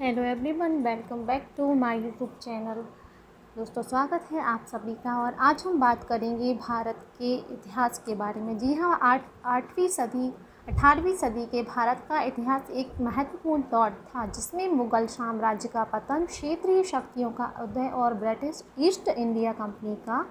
Hello everyone, welcome back to my YouTube channel. दोस्तों, स्वागत है आप सभी का। और आज हम बात करेंगे भारत के इतिहास के बारे में। जी हाँ, 18वीं सदी के भारत का इतिहास एक महत्वपूर्ण दौर था जिसमें मुगल साम्राज्य का पतन, क्षेत्रीय शक्तियों का उदय और ब्रिटिश ईस्ट इंडिया कंपनी का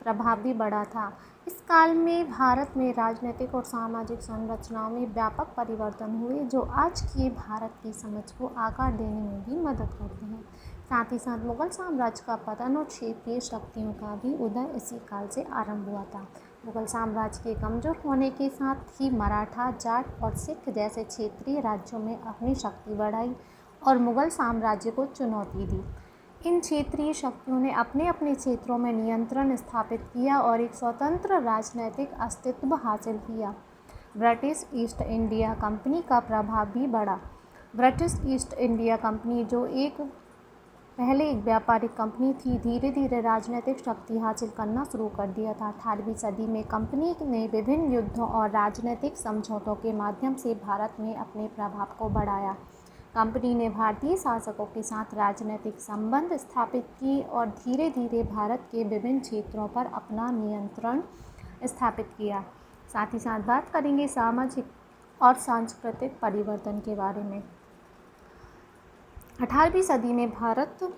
प्रभाव भी बढ़ा था। इस काल में भारत में राजनीतिक और सामाजिक संरचनाओं में व्यापक परिवर्तन हुए जो आज के भारत की समझ को आकार देने में भी मदद करते हैं। साथ ही साथ मुगल साम्राज्य का पतन और क्षेत्रीय शक्तियों का भी उदय इसी काल से आरंभ हुआ था। मुगल साम्राज्य के कमज़ोर होने के साथ ही मराठा, जाट और सिख जैसे क्षेत्रीय राज्यों में अपनी शक्ति बढ़ाई और मुगल साम्राज्य को चुनौती दी। इन क्षेत्रीय शक्तियों ने अपने अपने क्षेत्रों में नियंत्रण स्थापित किया और एक स्वतंत्र राजनीतिक अस्तित्व हासिल किया। ब्रिटिश ईस्ट इंडिया कंपनी का प्रभाव भी बढ़ा। ब्रिटिश ईस्ट इंडिया कंपनी, जो पहले एक व्यापारिक कंपनी थी, धीरे धीरे राजनीतिक शक्ति हासिल करना शुरू कर दिया था। 18वीं सदी में कंपनी ने विभिन्न युद्धों और राजनीतिक समझौतों के माध्यम से भारत में अपने प्रभाव को बढ़ाया। कंपनी ने भारतीय शासकों के साथ राजनीतिक संबंध स्थापित किए और धीरे धीरे भारत के विभिन्न क्षेत्रों पर अपना नियंत्रण स्थापित किया। साथ ही साथ बात करेंगे सामाजिक और सांस्कृतिक परिवर्तन के बारे में। 18वीं सदी में भारत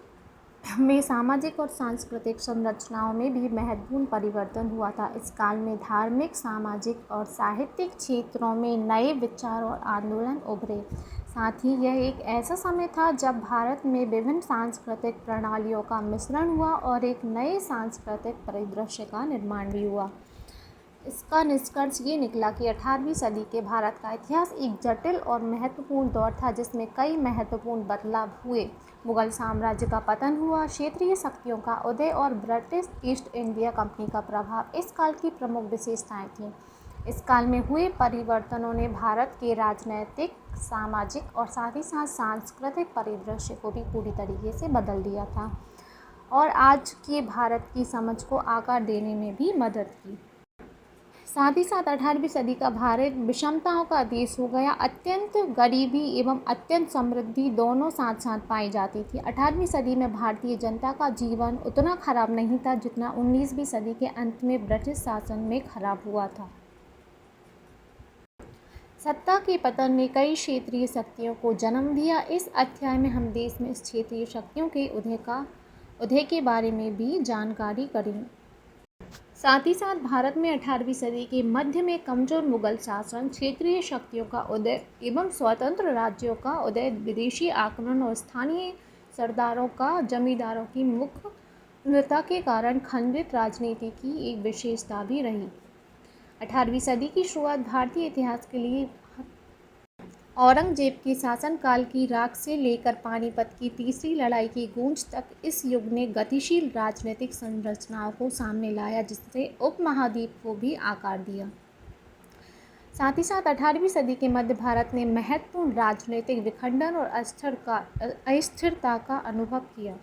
में सामाजिक और सांस्कृतिक संरचनाओं में भी महत्वपूर्ण परिवर्तन हुआ था। इस काल में धार्मिक, सामाजिक और साहित्यिक क्षेत्रों में नए विचार और आंदोलन उभरे। साथ ही यह एक ऐसा समय था जब भारत में विभिन्न सांस्कृतिक प्रणालियों का मिश्रण हुआ और एक नए सांस्कृतिक परिदृश्य का निर्माण भी हुआ। इसका निष्कर्ष ये निकला कि 18वीं सदी के भारत का इतिहास एक जटिल और महत्वपूर्ण दौर था जिसमें कई महत्वपूर्ण बदलाव हुए। मुगल साम्राज्य का पतन हुआ, क्षेत्रीय शक्तियों का उदय और ब्रिटिश ईस्ट इंडिया कंपनी का प्रभाव इस काल की प्रमुख विशेषताएं थीं। इस काल में हुए परिवर्तनों ने भारत के राजनैतिक, सामाजिक और साथ ही साथ सांस्कृतिक परिदृश्य को भी पूरी तरीके से बदल दिया था और आज के भारत की समझ को आकार देने में भी मदद की। साथ ही साथ 18वीं सदी का भारत विषमताओं का देश हो गया। अत्यंत गरीबी एवं अत्यंत समृद्धि दोनों साथ साथ पाई जाती थी। 18वीं सदी में भारतीय जनता का जीवन उतना खराब नहीं था जितना 19वीं सदी के अंत में ब्रिटिश शासन में खराब हुआ था। सत्ता के पतन ने कई क्षेत्रीय शक्तियों को जन्म दिया। इस अध्याय में हम देश में इस क्षेत्रीय शक्तियों के उदय के बारे में भी जानकारी करेंगे। साथ ही साथ भारत में 18वीं सदी के मध्य में कमजोर मुगल शासन, क्षेत्रीय शक्तियों का उदय एवं स्वतंत्र राज्यों का उदय, विदेशी आक्रमण और स्थानीय सरदारों का जमींदारों की मुख्यता के कारण खंडित राजनीति की एक विशेषता भी रही। 18वीं सदी की शुरुआत भारतीय इतिहास के लिए औरंगजेब के शासनकाल की राख से लेकर पानीपत की तीसरी लड़ाई की गूंज तक इस युग ने गतिशील राजनीतिक संरचनाओं को सामने लाया जिससे उपमहाद्वीप को भी आकार दिया। साथ ही साथ 18वीं सदी के मध्य भारत ने महत्वपूर्ण राजनीतिक विखंडन और अस्थिरता का अनुभव किया।